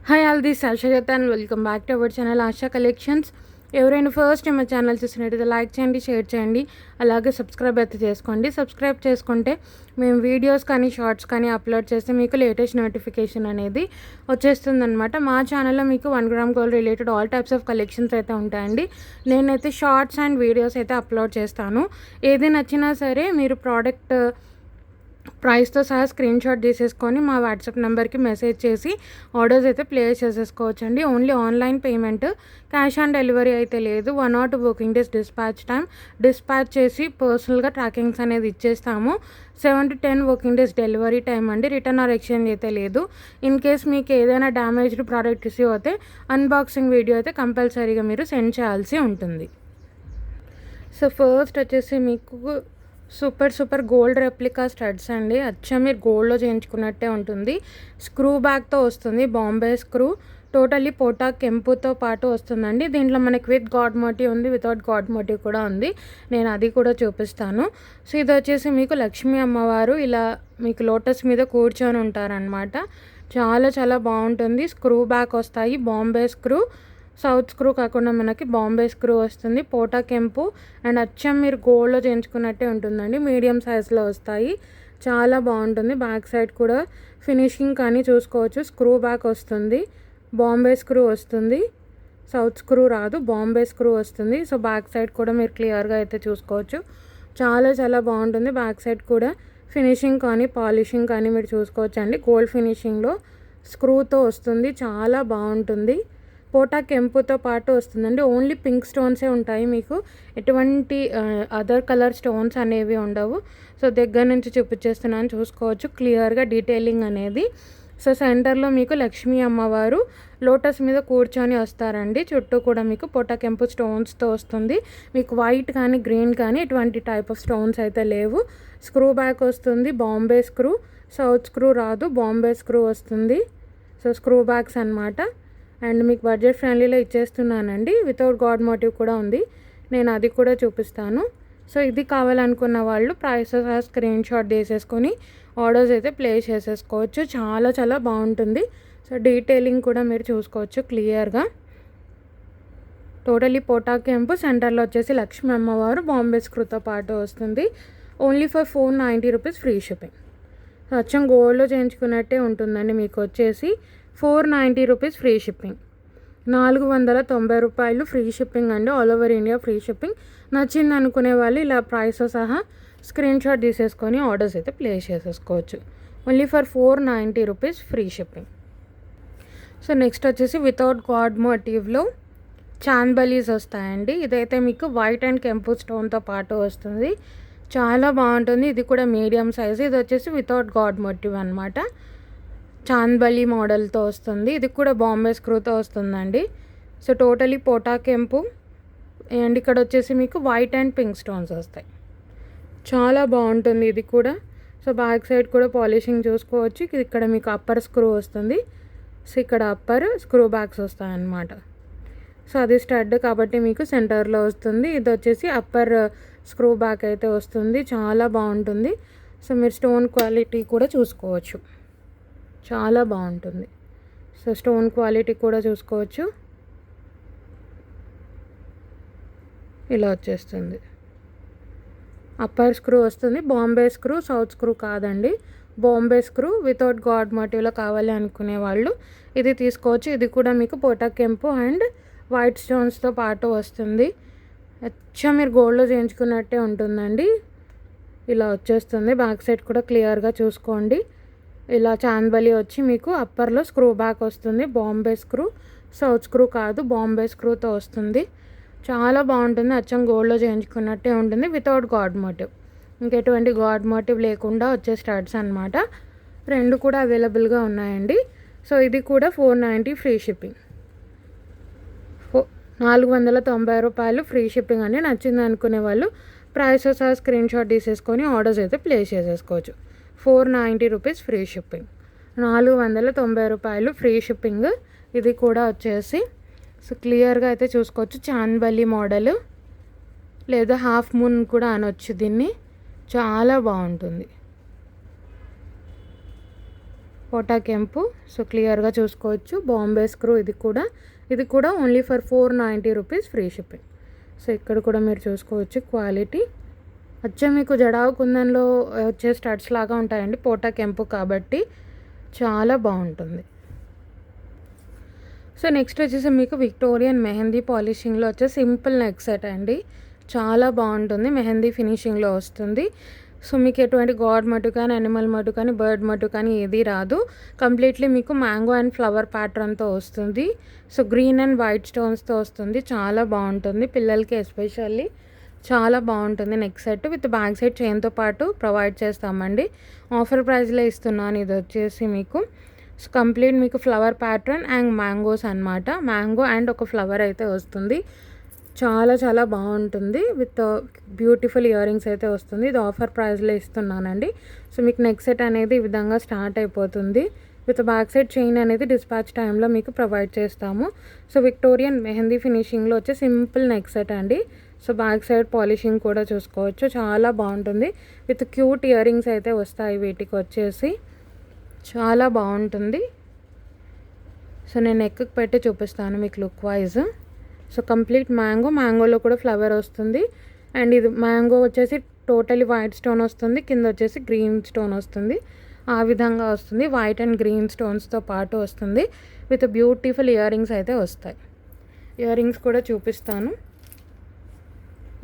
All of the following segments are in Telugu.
Hi all this ASHA and welcome back to our channel ASHA collections. ఎవరైనా ఫస్ట్ టైం మా ఛానల్ చూసినట్టయితే లైక్ చేయండి, షేర్ చేయండి, అలాగే సబ్స్క్రైబ్ అయితే చేసుకోండి. సబ్స్క్రైబ్ చేసుకుంటే మేము వీడియోస్ కానీ షార్ట్స్ కానీ అప్లోడ్ చేస్తే మీకు లేటెస్ట్ నోటిఫికేషన్ అనేది వచ్చేస్తుందన్నమాట. మా ఛానల్లో మీకు 1 gram gold related all types of collections అయితే ఉంటాయండి. నేనైతే షార్ట్స్ అండ్ వీడియోస్ అయితే అప్లోడ్ చేస్తాను. ఏది నచ్చినా సరే మీరు ప్రోడక్ట్ ప్రైస్తో సహా స్క్రీన్ షాట్ తీసేసుకొని మా వాట్సాప్ నెంబర్కి మెసేజ్ చేసి ఆర్డర్స్ అయితే ప్లేస్ చేసేసుకోవచ్చు అండి. Only online payment, cash on delivery అయితే లేదు. 1 or 2 వర్కింగ్ డేస్ డిస్పాచ్ చేసి పర్సనల్గా ట్రాకింగ్స్ అనేది ఇచ్చేస్తాము. 7 to 10 working days delivery time అండి. రిటర్న్ ఆర్ ఎక్స్చేంజ్ అయితే లేదు. ఇన్ కేస్ మీకు ఏదైనా డ్యామేజ్డ్ ప్రోడక్ట్ రిసీవ్ అయితే అన్బాక్సింగ్ వీడియో అయితే కంపల్సరీగా మీరు సెండ్ చేయాల్సి ఉంటుంది. సో ఫస్ట్ వచ్చేసి మీకు సూపర్ గోల్డ్ రెప్లికా స్టడ్స్ అండి. అచ్చా మీరు గోల్డ్లో చేయించుకున్నట్టే ఉంటుంది. స్క్రూ బ్యాగ్తో వస్తుంది, బాంబే స్క్రూ. టోటల్లీ పోటా కెంపుతో పాటు వస్తుందండి. దీంట్లో మనకి విత్ గాడ్ మోటివ్ ఉంది, వితౌట్ గాడ్ మోటివ్ కూడా ఉంది. నేను అది కూడా చూపిస్తాను. సో ఇది వచ్చేసి మీకు లక్ష్మీ అమ్మవారు ఇలా మీకు లోటస్ మీద కూర్చొని ఉంటారనమాట. చాలా బాగుంటుంది. స్క్రూ బ్యాగ్ వస్తాయి, బాంబే స్క్రూ. సౌత్ స్క్రూ కాకుండా మనకి బాంబే స్క్రూ వస్తుంది. పోటా కెంపు అండ్ అచ్చం మీరు గోల్డ్లో చేయించుకున్నట్టే ఉంటుందండి. మీడియం సైజ్లో వస్తాయి, చాలా బాగుంటుంది. బ్యాక్ సైడ్ కూడా ఫినిషింగ్ కానీ చూసుకోవచ్చు. స్క్రూ బ్యాక్ వస్తుంది, బాంబే స్క్రూ వస్తుంది, సౌత్ స్క్రూ రాదు, బాంబే స్క్రూ వస్తుంది. సో బ్యాక్ సైడ్ కూడా మీరు క్లియర్గా అయితే చూసుకోవచ్చు. చాలా బాగుంటుంది. బ్యాక్ సైడ్ కూడా ఫినిషింగ్ కానీ పాలిషింగ్ కానీ మీరు చూసుకోవచ్చు అండి. గోల్డ్ ఫినిషింగ్లో స్క్రూతో వస్తుంది, చాలా బాగుంటుంది. పోటా కెంపుతో పాటు వస్తుందండి. ఓన్లీ పింక్ స్టోన్సే ఉంటాయి, మీకు ఎటువంటి అదర్ కలర్ స్టోన్స్ అనేవి ఉండవు. సో దగ్గర నుంచి చూపించేస్తున్నాను, చూసుకోవచ్చు క్లియర్గా డీటెయిలింగ్ అనేది. సో సెంటర్లో మీకు లక్ష్మీ అమ్మవారు లోటస్ మీద కూర్చొని వస్తారండి. చుట్టూ కూడా మీకు పోటా కెంపు స్టోన్స్తో వస్తుంది. మీకు వైట్ కానీ గ్రీన్ కానీ ఎటువంటి టైప్ ఆఫ్ స్టోన్స్ అయితే లేవు. స్క్రూ బ్యాక్ వస్తుంది, బాంబే స్క్రూ. సౌత్ స్క్రూ రాదు, బాంబే స్క్రూ వస్తుంది. సో స్క్రూ బ్యాగ్స్ అనమాట. అండ్ మీకు బడ్జెట్ ఫ్రెండ్లీలో ఇచ్చేస్తున్నానండి. వితౌట్ గాడ్ మోటివ్ కూడా ఉంది, నేను అది కూడా చూపిస్తాను. సో ఇది కావాలనుకున్న వాళ్ళు ప్రైస్ స్క్రీన్ షాట్ తీసేసుకొని ఆర్డర్స్ అయితే ప్లేస్ చేసేసుకోవచ్చు. చాలా బాగుంటుంది. సో డీటెయిలింగ్ కూడా మీరు చూసుకోవచ్చు క్లియర్గా. టోటలీ పోటా కెంపు, సెంటర్లో వచ్చేసి లక్ష్మీ అమ్మవారు బాంబే స్క్రూతో పాటు వస్తుంది. Only for 490 rupees free shipping. అచ్చం గోల్డ్లో చేయించుకున్నట్టే ఉంటుందండి. మీకు వచ్చేసి 490 రూపీస్ ఫ్రీ షిప్పింగ్, 490 రూపాయలు ఫ్రీ షిప్పింగ్ అండి. All over India free shipping. నచ్చింది అనుకునే వాళ్ళు ఇలా ప్రైస్ సహా స్క్రీన్ షాట్ తీసేసుకొని ఆర్డర్స్ అయితే ప్లేస్ చేసేసుకోవచ్చు. Only for 490 rupees free shipping. So next వచ్చేసి వితౌట్ గాడ్ మోటివ్లో చాందబలీస్ వస్తాయండి. ఇదైతే మీకు వైట్ అండ్ కెంపు స్టోన్తో పాటు వస్తుంది, చాలా బాగుంటుంది. ఇది కూడా మీడియం సైజు. ఇది వచ్చేసి వితౌట్ గాడ్ మోటివ్ అనమాట. చాందబలి మోడల్తో వస్తుంది. ఇది కూడా బాంబే స్క్రూతో వస్తుందండి. సో టోటలీ పోటా కెంపు అండ్ ఇక్కడ వచ్చేసి మీకు వైట్ అండ్ పింక్ స్టోన్స్ వస్తాయి, చాలా బాగుంటుంది ఇది కూడా. సో బ్యాక్ సైడ్ కూడా పాలిషింగ్ చూసుకోవచ్చు. ఇక్కడ మీకు అప్పర్ స్క్రూ వస్తుంది. సో ఇక్కడ అప్పర్ స్క్రూ బ్యాగ్స్ వస్తాయి అన్నమాట. సో అది స్టడ్ కాబట్టి మీకు సెంటర్లో వస్తుంది. ఇది వచ్చేసి అప్పర్ స్క్రూ బ్యాక్ అయితే వస్తుంది, చాలా బాగుంటుంది. సో మీరు స్టోన్ క్వాలిటీ కూడా చూసుకోవచ్చు, చాలా బాగుంటుంది. సో స్టోన్ క్వాలిటీ కూడా చూసుకోవచ్చు, ఇలా వచ్చేస్తుంది. అప్పర్ స్క్రూ వస్తుంది, బాంబే స్క్రూ, సౌత్ స్క్రూ కాదండి, బాంబే స్క్రూ. వితౌట్ గాడ్ మోటివ్లో కావాలి అనుకునే వాళ్ళు ఇది తీసుకోవచ్చు. ఇది కూడా మీకు పోటా కెంపు అండ్ వైట్ స్టోన్స్తో పాటు వస్తుంది. అచ్చా మీరు గోల్డ్లో చేయించుకున్నట్టే ఉంటుందండి. ఇలా వచ్చేస్తుంది. బ్యాక్ సైడ్ కూడా క్లియర్గా చూసుకోండి. ఇలా చాందబలి వచ్చి మీకు అప్పర్లో స్క్రూ బ్యాక్ వస్తుంది, బాంబే స్క్రూ, సౌత్ స్క్రూ కాదు, బాంబే స్క్రూతో వస్తుంది. చాలా బాగుంటుంది. అచ్చం గోల్డ్లో చేయించుకున్నట్టే ఉంటుంది, వితౌట్ గాడ్ మోటివ్. ఇంకెటువంటి గాడ్ మోటివ్ లేకుండా వచ్చే స్టడ్స్ అనమాట. రెండు కూడా అవైలబుల్గా ఉన్నాయండి. సో ఇది కూడా 490 ఫ్రీ షిప్పింగ్, 490 రూపాయలు ఫ్రీ షిప్పింగ్ అండి. నచ్చింది అనుకునే వాళ్ళు ప్రైస్ స్క్రీన్ షాట్ తీసేసుకొని ఆర్డర్స్ అయితే ప్లేస్ చేసేసుకోవచ్చు. 490 రూపీస్ ఫ్రీ షిప్పింగ్, 490 రూపాయలు ఫ్రీ షిప్పింగ్. ఇది కూడా వచ్చేసి సో క్లియర్గా అయితే చూసుకోవచ్చు. చాందబలి మోడల్ లేదా హాఫ్ మూన్ కూడా అనొచ్చు దీన్ని, చాలా బాగుంటుంది. పోటా కెంపు. సో క్లియర్గా చూసుకోవచ్చు. బాంబే స్క్రూ ఇది కూడా only for 490 rupees free shipping. So ఇక్కడ కూడా మీరు చూసుకోవచ్చు క్వాలిటీ. అచ్చం మీకు జడావు కుందన్లో వచ్చే స్టడ్స్ లాగా ఉంటాయండి, పోటా కెంపు కాబట్టి చాలా బాగుంటుంది. సో నెక్స్ట్ వచ్చేసి మీకు విక్టోరియన్ మెహందీ పాలిషింగ్లో వచ్చే సింపుల్ నెక్ సెట్ అండి. చాలా బాగుంటుంది, మెహందీ ఫినిషింగ్లో వస్తుంది. సో మీకు ఎటువంటి గాడ్ మటు కానీ, యానిమల్ మటు కానీ, బర్డ్ మటు కానీ ఏది రాదు. కంప్లీట్లీ మీకు మ్యాంగో అండ్ ఫ్లవర్ ప్యాటర్న్తో వస్తుంది. సో గ్రీన్ అండ్ వైట్ స్టోన్స్తో వస్తుంది. చాలా బాగుంటుంది, పిల్లలకి ఎస్పెషల్లీ చాలా బాగుంటుంది. Neck set with back side చైన్తో పాటు ప్రొవైడ్ చేస్తామండి. ఆఫర్ ప్రైస్లో ఇస్తున్నాను. ఇది వచ్చేసి మీకు సో కంప్లీట్ మీకు ఫ్లవర్ ప్యాటర్న్ అండ్ మ్యాంగోస్ అనమాట. మ్యాంగో అండ్ ఒక ఫ్లవర్ అయితే వస్తుంది. చాలా చాలా బాగుంటుంది. విత్ బ్యూటిఫుల్ ఇయర్ రింగ్స్ అయితే వస్తుంది. ఇది ఆఫర్ ప్రైస్లో ఇస్తున్నానండి. సో మీకు నెక్ సెట్ అనేది ఈ విధంగా స్టార్ట్ అయిపోతుంది. విత్ బ్యాక్ సైడ్ చైన్ అనేది డిస్పాచ్ టైంలో మీకు ప్రొవైడ్ చేస్తాము. సో విక్టోరియన్ మెహందీ ఫినిషింగ్లో వచ్చే సింపుల్ నెక్ సెట్ అండి. సో బ్యాక్ సైడ్ పాలిషింగ్ కూడా చూసుకోవచ్చు, చాలా బాగుంటుంది. విత్ క్యూట్ ఇయర్ రింగ్స్ అయితే వస్తాయి వీటికి వచ్చేసి. చాలా బాగుంటుంది. సో నేను నెక్కి పెట్టి చూపిస్తాను మీకు లుక్ వైజ్. సో కంప్లీట్ మ్యాంగోలో కూడా ఫ్లవర్ వస్తుంది. అండ్ ఇది మ్యాంగో వచ్చేసి టోటలీ వైట్ స్టోన్ వస్తుంది, కింద వచ్చేసి గ్రీన్ స్టోన్ వస్తుంది. ఆ విధంగా వస్తుంది. వైట్ అండ్ గ్రీన్ స్టోన్స్తో పాటు వస్తుంది. విత్ బ్యూటిఫుల్ ఇయర్ రింగ్స్ అయితే వస్తాయి. ఇయర్ రింగ్స్ కూడా చూపిస్తాను.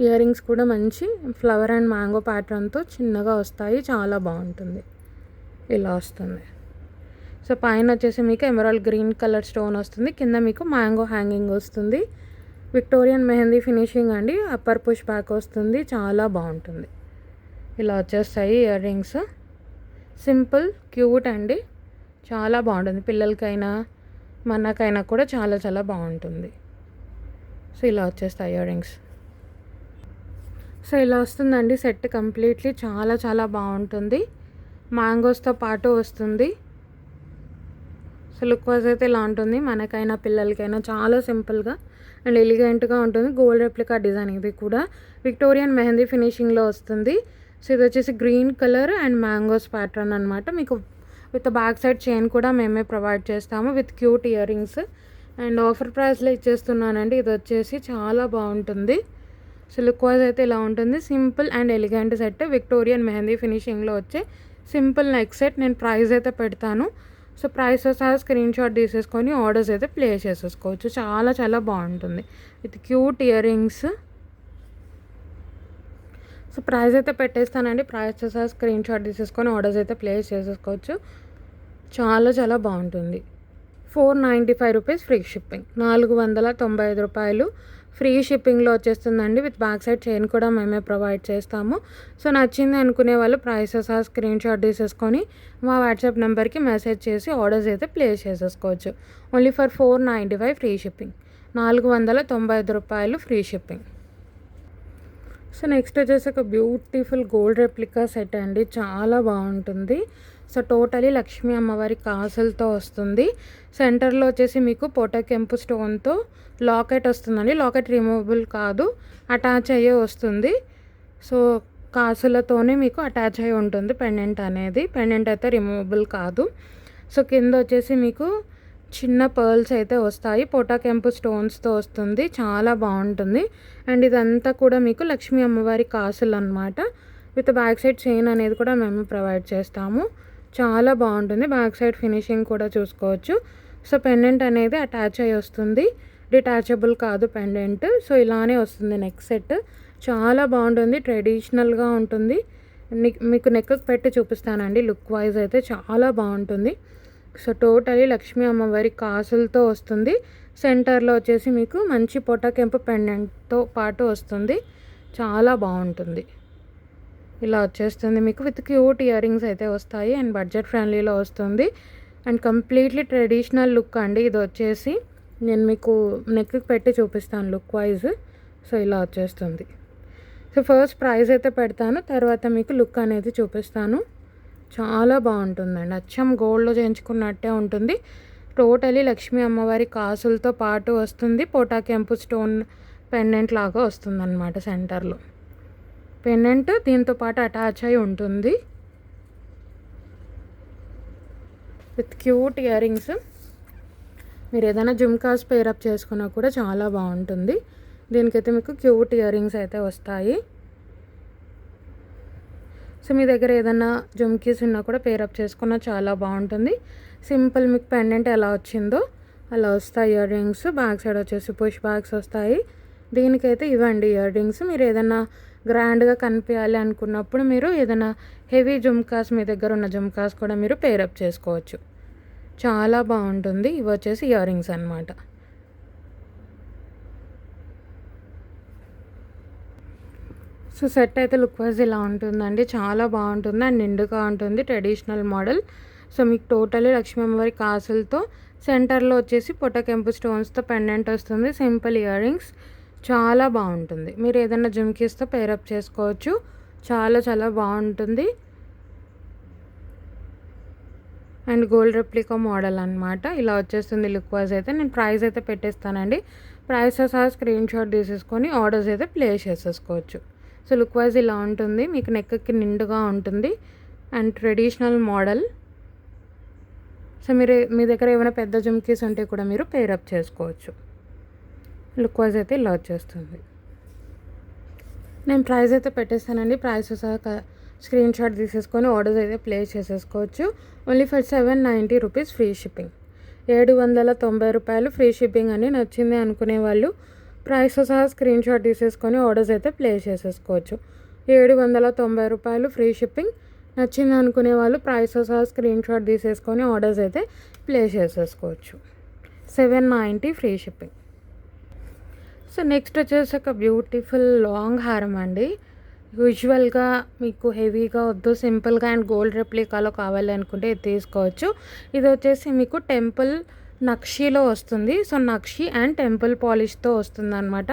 ఇయర్ రింగ్స్ కూడా మంచి ఫ్లవర్ అండ్ మ్యాంగో ప్యాటర్న్తో చిన్నగా వస్తాయి. చాలా బాగుంటుంది. ఇలా వస్తుంది. సో పైన వచ్చేసి మీకు ఎమరాల్డ్ గ్రీన్ కలర్ స్టోన్ వస్తుంది, కింద మీకు మ్యాంగో హ్యాంగింగ్ వస్తుంది. విక్టోరియన్ మెహందీ ఫినిషింగ్ అండి. అప్పర్ పుష్ బ్యాక్ వస్తుంది. చాలా బాగుంటుంది. ఇలా వచ్చేస్తాయి ఇయర్ రింగ్స్. సింపుల్ క్యూట్ అండి, చాలా బాగుంటుంది. పిల్లలకైనా మనకైనా కూడా చాలా చాలా బాగుంటుంది. సో ఇలా వచ్చేస్తాయి ఇయర్ రింగ్స్. సో ఇలా వస్తుందండి సెట్ కంప్లీట్లీ. చాలా చాలా బాగుంటుంది. మ్యాంగోస్తో పాటు వస్తుంది. సో లుక్ వైజ్ అయితే ఇలా ఉంటుంది. మనకైనా పిల్లలకైనా చాలా సింపుల్గా అండ్ ఎలిగెంట్గా ఉంటుంది. గోల్డ్ రెప్లికా డిజైన్ ఇది కూడా విక్టోరియన్ మెహందీ ఫినిషింగ్లో వస్తుంది. సో ఇది వచ్చేసి green colour and mangoes pattern అనమాట. మీకు విత్ బ్యాక్ సైడ్ చైన్ కూడా మేమే ప్రొవైడ్ చేస్తాము with cute ear rings. And offer ప్రైస్లో ఇచ్చేస్తున్నానండి. ఇది వచ్చేసి చాలా బాగుంటుంది. సో లుక్ వైజ్ అయితే ఇలా ఉంటుంది. Simple and elegant set Victorian mehndi ఫినిషింగ్లో వచ్చే సింపుల్ నెక్ సెట్. నేను ప్రైస్ అయితే పెడతాను. సో ప్రైస్ సహా స్క్రీన్ షాట్ తీసేసుకొని ఆర్డర్స్ అయితే ప్లేస్ చేసేసుకోవచ్చు. చాలా చాలా బాగుంటుంది with cute earrings. So price అయితే పెట్టేస్తానండి. ప్రైస్ సహా స్క్రీన్ షాట్ తీసేసుకొని ఆర్డర్స్ అయితే ప్లేస్ చేసేసుకోవచ్చు. చాలా చాలా బాగుంటుంది. 495 రూపీస్ ఫ్రీ షిప్పింగ్. 495 రూపాయలు ఫ్రీ షిప్పింగ్లో వచ్చేస్తుందండి. విత్ బ్యాక్ సైడ్ చైన్ కూడా మేమే ప్రొవైడ్ చేస్తాము. సో నచ్చింది అనుకునే వాళ్ళు ప్రైసెస్ ఆ స్క్రీన్ షాట్ తీసేసుకొని మా వాట్సాప్ నెంబర్కి మెసేజ్ చేసి ఆర్డర్స్ అయితే ప్లేస్ చేసేసుకోవచ్చు. Only for 495 free shipping. 495 రూపాయలు ఫ్రీ షిప్పింగ్. సో నెక్స్ట్ వచ్చేసి ఒక బ్యూటిఫుల్ గోల్డ్ రెప్లికా సెట్ అండి. చాలా బాగుంటుంది. సో టోటలీ లక్ష్మీ అమ్మవారి కాసులతో వస్తుంది. సెంటర్లో వచ్చేసి మీకు పోటకెంపు స్టోన్తో లాకెట్ వస్తుందండి. లాకెట్ రిమూవబుల్ కాదు, అటాచ్ అయ్యే వస్తుంది. సో కాసులతోనే మీకు అటాచ్ అయ్యి ఉంటుంది పెండెంట్ అనేది. పెండెంట్ అయితే రిమూవబుల్ కాదు. సో కింద వచ్చేసి మీకు చిన్న పర్ల్స్ అయితే వస్తాయి. పోటాకెంపు స్టోన్స్తో వస్తుంది. చాలా బాగుంటుంది. అండ్ ఇదంతా కూడా మీకు లక్ష్మీ అమ్మవారి కాసులు అనమాట. విత్ బ్యాక్ సైడ్ చైన్ అనేది కూడా మేము ప్రొవైడ్ చేస్తాము. చాలా బాగుంటుంది. బ్యాక్ సైడ్ ఫినిషింగ్ కూడా చూసుకోవచ్చు. సో పెండెంట్ అనేది అటాచ్ అయ్యి వస్తుంది, డిటాచబుల్ కాదు పెండెంట్. సో ఇలానే వస్తుంది నెక్ సెట్. చాలా బాగుంటుంది, ట్రెడిషనల్గా ఉంటుంది. మీకు నెక్ పెట్టి చూపిస్తానండి. లుక్ వైజ్ అయితే చాలా బాగుంటుంది. సో టోటలీ లక్ష్మీ అమ్మవారి కాసులతో వస్తుంది. సెంటర్లో వచ్చేసి మీకు మంచి పోటాకెంపు పెండెంట్తో పాటు వస్తుంది. చాలా బాగుంటుంది. ఇలా వచ్చేస్తుంది మీకు విత్ క్యూట్ ఇయర్ రింగ్స్ అయితే వస్తాయి. అండ్ బడ్జెట్ ఫ్రెండ్లీలో వస్తుంది. అండ్ కంప్లీట్లీ ట్రెడిషనల్ లుక్ అండి. ఇది వచ్చేసి నేను మీకు నెక్కి పెట్టి చూపిస్తాను లుక్ వైజ్. సో ఇలా వచ్చేస్తుంది. సో ఫస్ట్ ప్రైస్ అయితే పెడతాను, తర్వాత మీకు లుక్ అనేది చూపిస్తాను. చాలా బాగుంటుందండి. అచ్చం గోల్డ్లో చేయించుకున్నట్టే ఉంటుంది. టోటలీ లక్ష్మీ అమ్మవారి కాసులతో పాటు వస్తుంది. పోటాకెంపు స్టోన్ పెండెంట్ లాగా వస్తుంది అన్నమాట. సెంటర్లో పెండెంట్ దీంతో పాటు అటాచ్ అయి ఉంటుంది. With cute ear rings. మీరు ఏదైనా జుమ్కాస్ పేరప్ చేసుకున్నా కూడా చాలా బాగుంటుంది. దీనికైతే మీకు క్యూట్ ఇయర్ రింగ్స్ అయితే వస్తాయి. సో మీ దగ్గర ఏదైనా జుమ్కీస్ ఉన్నా కూడా పేరప్ చేసుకున్నా చాలా బాగుంటుంది. సింపుల్ మీకు పెండెంట్ ఎలా వచ్చిందో అలా వస్తాయి ఇయర్ రింగ్స్. బ్యాక్ సైడ్ వచ్చేసి పుష్ బ్యాగ్స్ వస్తాయి. దీనికైతే ఇవ్వండి ఇయర్ రింగ్స్. మీరు ఏదైనా గ్రాండ్గా కనిపించాలి అనుకున్నప్పుడు మీరు ఏదైనా హెవీ జుమ్కాస్, మీ దగ్గర ఉన్న జుమ్కాస్ కూడా మీరు పేరప్ చేసుకోవచ్చు. చాలా బాగుంటుంది. ఇవి వచ్చేసి ఇయర్ రింగ్స్ అనమాట. సో సెట్ అయితే లుక్ వైజ్ ఇలా ఉంటుందండి. చాలా బాగుంటుంది అండ్ నిండుగా ఉంటుంది. Traditional model. సో మీకు టోటలీ లక్ష్మీ అమ్మవారి కాసులతో సెంటర్లో వచ్చేసి పొట్టకెంపు స్టోన్స్తో పెండెంట్ వస్తుంది. Simple ear rings. చాలా బాగుంటుంది. మీరు ఏదైనా జుమ్కీస్తో పేరప్ చేసుకోవచ్చు. చాలా చాలా బాగుంటుంది. అండ్ గోల్డ్ రెప్లికా మోడల్ అనమాట. ఇలా వచ్చేస్తుంది లుక్ వైజ్ అయితే. నేను ప్రైస్ అయితే పెట్టేస్తానండి. ప్రైస్ సహా స్క్రీన్ షాట్ తీసేసుకొని ఆర్డర్స్ అయితే ప్లేస్ చేసేసుకోవచ్చు. సో లుక్ వైజ్ ఇలా ఉంటుంది. మీకు నెక్కి నిండుగా ఉంటుంది అండ్ ట్రెడిషనల్ మోడల్. సో మీ దగ్గర ఏమైనా పెద్ద జుమ్కీస్ ఉంటే కూడా మీరు పేరప్ చేసుకోవచ్చు. లుక్ వైజ్ అయితే ఇలా వచ్చేస్తుంది. నేను ప్రైస్ అయితే పెట్టేస్తానండి. ప్రైస్ సహా స్క్రీన్ షాట్ తీసేసుకొని ఆర్డర్స్ అయితే ప్లేస్ చేసేసుకోవచ్చు. Only for 790 rupees free shipping. 790 రూపాయలు ఫ్రీ షిప్పింగ్ అని నచ్చింది అనుకునే వాళ్ళు ప్రైస్ సహా స్క్రీన్ షాట్ తీసేసుకొని ఆర్డర్స్ అయితే ప్లేస్ చేసేసుకోవచ్చు. 790 రూపాయలు ఫ్రీ షిప్పింగ్. నచ్చింది అనుకునే వాళ్ళు ప్రైస్ సహా స్క్రీన్ షాట్ తీసేసుకొని ఆర్డర్స్ అయితే ప్లేస్ చేసేసుకోవచ్చు. 790 ఫ్రీ షిప్పింగ్. సో నెక్స్ట్ వచ్చేసి ఒక బ్యూటిఫుల్ లాంగ్ హారం అండి. యూజువల్గా మీకు హెవీగా వద్దు, సింపుల్గా అండ్ గోల్డ్ రెప్లికాలో కావాలి అనుకుంటే ఇది తీసుకోవచ్చు. ఇది వచ్చేసి మీకు టెంపుల్ నక్షీలో వస్తుంది. సో నక్షి అండ్ టెంపుల్ పాలిష్తో వస్తుంది అనమాట.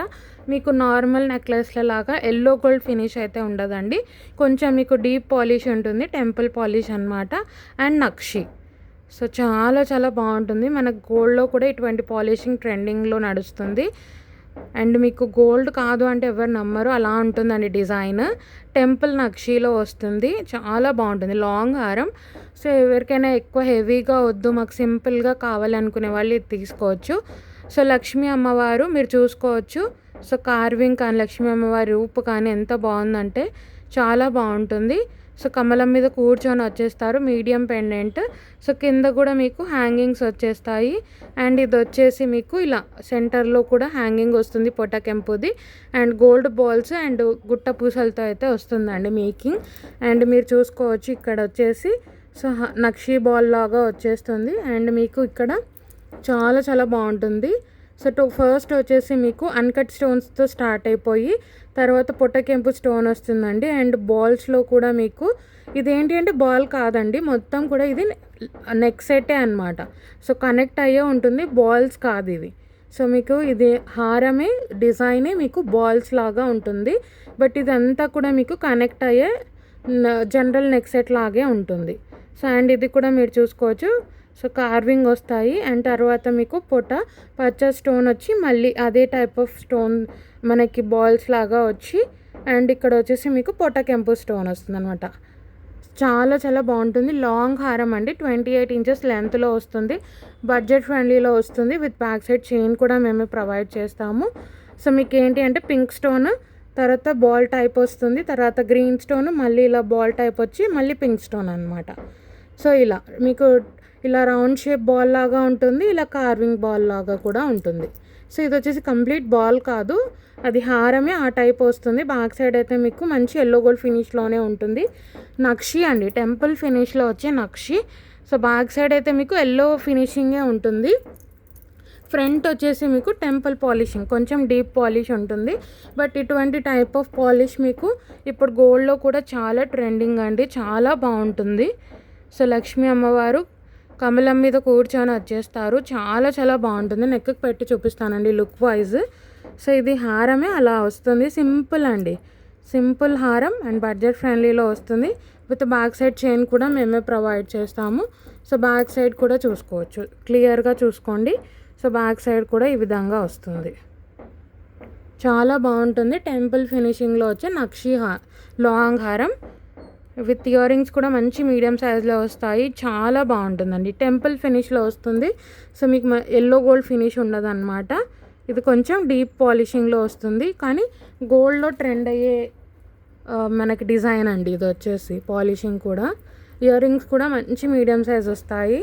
మీకు నార్మల్ నెక్లెస్ల లాగా ఎల్లో గోల్డ్ ఫినిష్ అయితే ఉండదండి. కొంచెం మీకు డీప్ పాలిష్ ఉంటుంది. టెంపుల్ పాలిష్ అనమాట అండ్ నక్షి. సో చాలా చాలా బాగుంటుంది. మనకు గోల్డ్లో కూడా ఇటువంటి పాలిషింగ్ ట్రెండింగ్లో నడుస్తుంది. అండ్ మీకు గోల్డ్ కాదు అంటే ఎవరు నమ్మరు, అలా ఉంటుందండి డిజైన్. టెంపుల్ నక్షీలో వస్తుంది. చాలా బాగుంటుంది లాంగ్ హారం. సో ఎవరికైనా ఎక్కువ హెవీగా వద్దు, మాకు సింపుల్గా కావాలి అనుకునే వాళ్ళు ఇది తీసుకోవచ్చు. సో లక్ష్మీ అమ్మవారు మీరు చూసుకోవచ్చు. సో కార్వింగ్ కానీ లక్ష్మీ అమ్మవారి రూపు కానీ ఎంత బాగుందంటే చాలా బాగుంటుంది. సో కమలం మీద కూర్చొని వచ్చేస్తారు. Medium pendant. సో కింద కూడా మీకు హ్యాంగింగ్స్ వచ్చేస్తాయి. అండ్ ఇది వచ్చేసి మీకు ఇలా సెంటర్లో కూడా హ్యాంగింగ్ వస్తుంది పొట్టకెంపుది. అండ్ గోల్డ్ బాల్స్ అండ్ గుట్ట పూసలతో అయితే వస్తుందండి మేకింగ్. అండ్ మీరు చూసుకోవచ్చు ఇక్కడ వచ్చేసి సో నక్షీ బాల్ లాగా వచ్చేస్తుంది. అండ్ మీకు ఇక్కడ చాలా చాలా బాగుంటుంది. సో ఫస్ట్ వచ్చేసి మీకు అన్కట్ స్టోన్స్తో స్టార్ట్ అయిపోయి తర్వాత పొట్టకెంపు స్టోన్ వస్తుందండి. అండ్ బాల్స్లో కూడా మీకు ఇదేంటి అంటే బాల్ కాదండి, మొత్తం కూడా ఇది నెక్ సెట్టే అనమాట. సో కనెక్ట్ అయ్యే ఉంటుంది, బాల్స్ కాదు ఇవి. సో మీకు ఇది హారమే డిజైనే మీకు బాల్స్ లాగా ఉంటుంది. బట్ ఇదంతా కూడా మీకు కనెక్ట్ అయ్యే జనరల్ నెక్ సెట్ లాగే ఉంటుంది. సో అండ్ ఇది కూడా మీరు చూసుకోవచ్చు. సో కార్వింగ్ వస్తాయి. అండ్ తర్వాత మీకు పచ్చ స్టోన్ వచ్చి మళ్ళీ అదే టైప్ ఆఫ్ స్టోన్ మనకి బాల్స్ లాగా వచ్చి అండ్ ఇక్కడ వచ్చేసి మీకు పొట్టకెంపు స్టోన్ వస్తుంది అనమాట. చాలా చాలా బాగుంటుంది. లాంగ్ హారం అండి. 28 ఇంచెస్ లెంత్లో వస్తుంది. బడ్జెట్ ఫ్రెండ్లీలో వస్తుంది. విత్ బ్యాక్ సైడ్ చైన్ కూడా మేము ప్రొవైడ్ చేస్తాము. సో మీకు ఏంటి అంటే పింక్ స్టోన్ తర్వాత బాల్ టైప్ వస్తుంది, తర్వాత గ్రీన్ స్టోన్, మళ్ళీ ఇలా బాల్ టైప్ వచ్చి మళ్ళీ పింక్ స్టోన్ అనమాట. సో ఇలా మీకు ఇలా రౌండ్ షేప్ బాల్ లాగా ఉంటుంది, ఇలా కార్వింగ్ బాల్ లాగా కూడా ఉంటుంది. సో ఇది వచ్చేసి కంప్లీట్ బాల్ కాదు, అది హారమే ఆ టైప్ వస్తుంది. బ్యాక్ సైడ్ అయితే మీకు మంచి ఎల్లో గోల్డ్ ఫినిష్లోనే ఉంటుంది. నక్షి అండి, టెంపుల్ ఫినిష్లో వచ్చే నక్షి. సో బ్యాక్ సైడ్ అయితే మీకు ఎల్లో ఫినిషింగే ఉంటుంది. ఫ్రంట్ వచ్చేసి మీకు టెంపుల్ పాలిషింగ్, కొంచెం డీప్ పాలిష్ ఉంటుంది. బట్ ఇటువంటి టైప్ ఆఫ్ పాలిష్ మీకు ఇప్పుడు గోల్డ్లో కూడా చాలా ట్రెండింగ్ అండి, చాలా బాగుంటుంది. సో లక్ష్మీ అమ్మవారు కమలం మీద కూర్చొని వచ్చేస్తారు. చాలా చాలా బాగుంటుంది. నెక్కి పెట్టి చూపిస్తానండి లుక్ వైజ్. సో ఇది హారమే అలా వస్తుంది. సింపుల్ అండి, సింపుల్ హారం అండ్ బడ్జెట్ ఫ్రెండ్లీలో వస్తుంది. విత్ బ్యాక్ సైడ్ చైన్ కూడా మేమే ప్రొవైడ్ చేస్తాము. సో బ్యాక్ సైడ్ కూడా చూసుకోవచ్చు, క్లియర్గా చూసుకోండి. సో బ్యాక్ సైడ్ కూడా ఈ విధంగా వస్తుంది. చాలా బాగుంటుంది. టెంపుల్ ఫినిషింగ్లో వచ్చే నక్షి లాంగ్ హారం. విత్ ఇయర్ రింగ్స్ కూడా మంచి మీడియం సైజ్లో వస్తాయి. చాలా బాగుంటుందండి. టెంపుల్ ఫినిష్లో వస్తుంది. సో మీకు ఎల్లో గోల్డ్ ఫినిష్ ఉండదు అనమాట. ఇది కొంచెం డీప్ పాలిషింగ్లో వస్తుంది, కానీ గోల్డ్లో ట్రెండ్ అయ్యే మనకి డిజైన్ అండి ఇది వచ్చేసి. పాలిషింగ్ కూడా, ఇయర్ రింగ్స్ కూడా మంచి మీడియం సైజ్ వస్తాయి.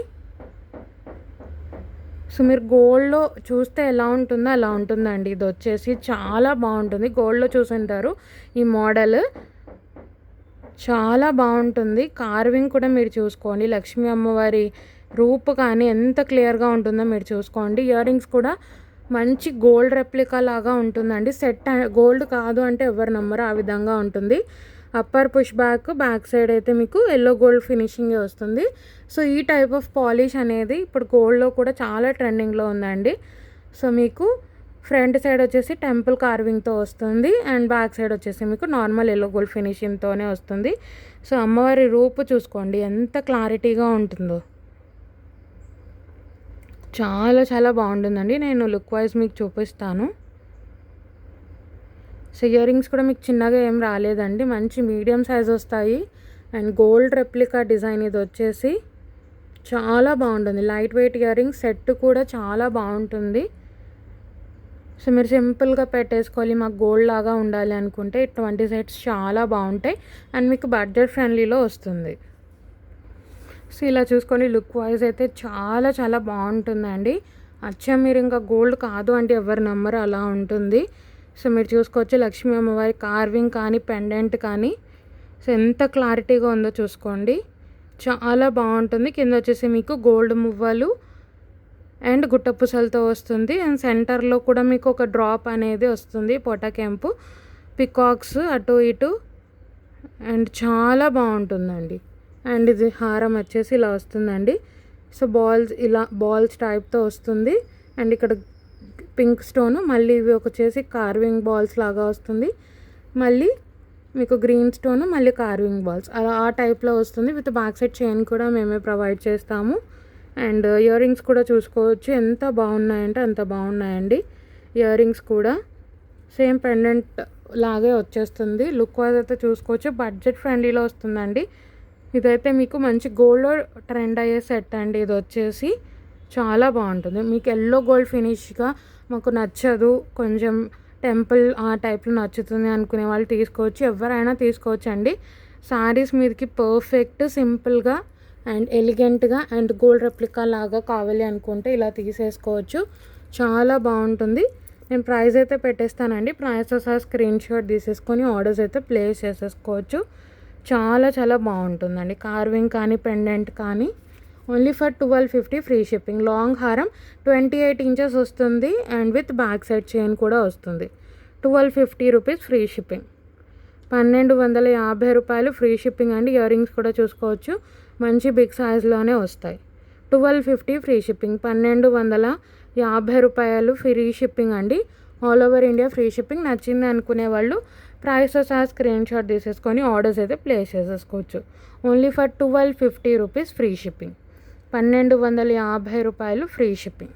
సో మీరు గోల్డ్లో చూస్తే ఎలా ఉంటుందో అలా ఉంటుందండి. ఇది వచ్చేసి చాలా బాగుంటుంది. గోల్డ్లో చూసుంటారు ఈ మోడల్, చాలా బాగుంటుంది. కార్వింగ్ కూడా మీరు చూసుకోండి. లక్ష్మీ అమ్మవారి రూపు కానీ ఎంత క్లియర్గా ఉంటుందో మీరు చూసుకోండి. ఇయర్ రింగ్స్ కూడా మంచి గోల్డ్ రెప్లికా లాగా ఉంటుందండి. సెట్ గోల్డ్ కాదు అంటే ఎవరు నమ్మరు, ఆ విధంగా ఉంటుంది. అప్పర్ పుష్ బ్యాక్ సైడ్ అయితే మీకు ఎల్లో గోల్డ్ ఫినిషింగే వస్తుంది. సో ఈ టైప్ ఆఫ్ పాలిష్ అనేది ఇప్పుడు గోల్డ్లో కూడా చాలా ట్రెండింగ్లో ఉందండి. సో మీకు ఫ్రంట్ సైడ్ వచ్చేసి టెంపుల్ కార్వింగ్తో వస్తుంది, అండ్ బ్యాక్ సైడ్ వచ్చేసి మీకు నార్మల్ ఎల్లో గోల్డ్ ఫినిషింగ్తోనే వస్తుంది. సో అమ్మవారి రూపు చూసుకోండి ఎంత క్లారిటీగా ఉంటుందో. చాలా చాలా బాగుంటుందండి. నేను లుక్ వైజ్ మీకు చూపిస్తాను. సో ఇయర్ రింగ్స్ కూడా మీకు చిన్నగా ఏం రాలేదండి, మంచి మీడియం సైజ్ వస్తాయి. అండ్ గోల్డ్ రెప్లికా డిజైన్ ఇది వచ్చేసి చాలా బాగుంటుంది. Light weight ear rings set కూడా చాలా బాగుంటుంది. సో మీరు సింపుల్గా పెట్టేసుకోవాలి, మాకు గోల్డ్ లాగా ఉండాలి అనుకుంటే ఇటువంటి సెట్స్ చాలా బాగుంటాయి, అండ్ మీకు బడ్జెట్ ఫ్రెండ్లీలో వస్తుంది. సో ఇలా చూసుకొని లుక్ వైజ్ అయితే చాలా చాలా బాగుంటుందండి. అచ్చా మీరు ఇంకా గోల్డ్ కాదు అంటే ఎవరు నమ్మరు, అలా ఉంటుంది. సో మీరు చూసుకోవచ్చు లక్ష్మీ అమ్మవారి కార్వింగ్ కానీ పెండెంట్ కానీ సో ఎంత క్లారిటీగా ఉందో చూసుకోండి. చాలా బాగుంటుంది. కింద వచ్చేసి మీకు గోల్డ్ మువ్వలు అండ్ గుట్టపూసలతో వస్తుంది, అండ్ సెంటర్లో కూడా మీకు ఒక డ్రాప్ అనేది వస్తుంది, పొటకెంపు పికాక్స్ అటు ఇటు, అండ్ చాలా బాగుంటుందండి. అండ్ ఇది హారం వచ్చేసి ఇలా వస్తుందండి. సో బాల్స్ టైప్తో వస్తుంది, అండ్ ఇక్కడ పింక్ స్టోన్, మళ్ళీ ఇవి వచ్చేసి కార్వింగ్ బాల్స్ లాగా వస్తుంది, మళ్ళీ మీకు గ్రీన్ స్టోన్, మళ్ళీ కార్వింగ్ బాల్స్ అలా ఆ టైప్లో వస్తుంది. విత్ బ్యాక్ సైడ్ చైన్ కూడా మేమే ప్రొవైడ్ చేస్తాము. అండ్ ఇయర్ రింగ్స్ కూడా చూసుకోవచ్చు ఎంత బాగున్నాయంటే అంత బాగున్నాయండి. ఇయర్ రింగ్స్ కూడా సేమ్ పెండెంట్ లాగే వచ్చేస్తుంది. లుక్ వైజ్ అయితే చూసుకోవచ్చు, బడ్జెట్ ఫ్రెండ్లీలో వస్తుందండి. ఇదైతే మీకు మంచి గోల్డ్లో ట్రెండ్ అయ్యే సెట్ అండి. ఇది వచ్చేసి చాలా బాగుంటుంది. మీకు ఎల్లో గోల్డ్ ఫినిష్గా మాకు నచ్చదు, కొంచెం టెంపుల్ ఆ టైప్లో నచ్చుతుంది అనుకునే వాళ్ళు తీసుకోవచ్చు, ఎవరైనా తీసుకోవచ్చు అండి. శారీస్ మీదకి పర్ఫెక్ట్ సింపుల్గా అండ్ ఎలిగెంట్గా అండ్ గోల్డ్ రెప్లికా లాగా కావాలి అనుకుంటే ఇలా తీసేసుకోవచ్చు, చాలా బాగుంటుంది. నేను ప్రైస్ అయితే పెట్టేస్తానండి, ప్రైస్తో సహా స్క్రీన్ షాట్ తీసేసుకొని ఆర్డర్స్ అయితే ప్లేస్ చేసేసుకోవచ్చు. చాలా చాలా బాగుంటుందండి. కార్వింగ్ కానీ పెండెంట్ కానీ only for 1250 free shipping. Long హారం 28 ఇంచెస్ వస్తుంది, and with back side chain కూడా వస్తుంది. 1250 రూపీస్ ఫ్రీ షిప్పింగ్. 1250 రూపాయలు ఫ్రీ షిప్పింగ్ అండి. ఇయర్ రింగ్స్ కూడా చూసుకోవచ్చు, మంచి బిగ్ సైజ్లోనే వస్తాయి. 1250 ఫ్రీ షిప్పింగ్. 1250 రూపాయలు ఫ్రీ షిప్పింగ్ అండి. All over India free shipping. నచ్చింది అనుకునే వాళ్ళు ప్రైస్తో సహా స్క్రీన్ షాట్ తీసేసుకొని ఆర్డర్స్ అయితే ప్లేస్ చేసేసుకోవచ్చు. Only for 1250 rupees free shipping. 1250 రూపాయలు ఫ్రీ షిప్పింగ్.